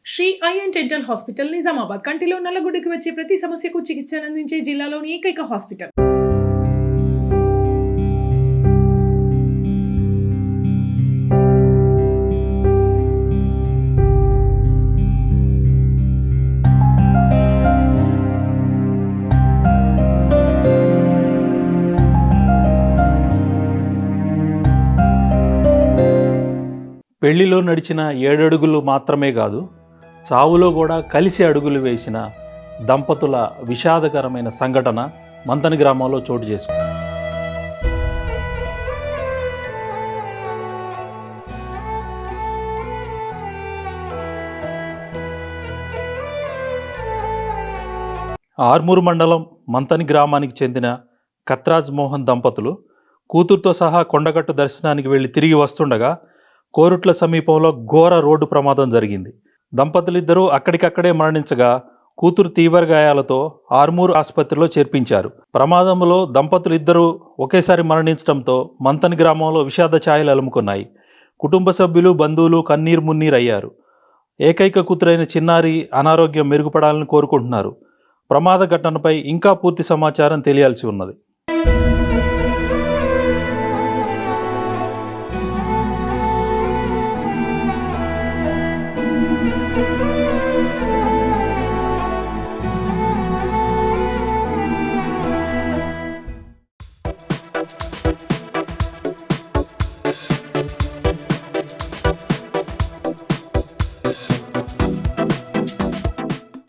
శ్రీ ఐఎన్ dental hospital Nizamabad కంటిలో నల్లగుడ్డకి వచ్చే ప్రతి సమస్యకు చికిత్సను అందించే జిల్లాలోని ఏకైక హాస్పిటల్. పెళ్లిలో నడిచిన 7 అడుగులు మాత్రమే కాదు, చావులో కూడా కలిసి అడుగులు వేసిన దంపతుల విషాదకరమైన సంఘటన మంతని గ్రామంలో చోటు చేసుకుంది. ఆర్మూరు మండలం మంతని గ్రామానికి చెందిన కత్రాజ్ మోహన్ దంపతులు కూతురుతో సహా కొండగట్టు దర్శనానికి వెళ్లి తిరిగి వస్తుండగా కోరుట్ల సమీపంలో ఘోర రోడ్డు ప్రమాదం జరిగింది. దంపతులిద్దరూ అక్కడికక్కడే మరణించగా కూతురు తీవ్ర గాయాలతో ఆర్మూరు ఆసుపత్రిలో చేర్పించారు. ప్రమాదంలో దంపతులిద్దరూ ఒకేసారి మరణించడంతో మంతని గ్రామంలో విషాద ఛాయలు అలుముకున్నాయి. కుటుంబ సభ్యులు, బంధువులు కన్నీరు మున్నీరయ్యారు. ఏకైక కూతురైన చిన్నారి అనారోగ్యం మెరుగుపడాలని కోరుకుంటున్నారు. ప్రమాద ఘటనపై ఇంకా పూర్తి సమాచారం తెలియాల్సి ఉన్నది.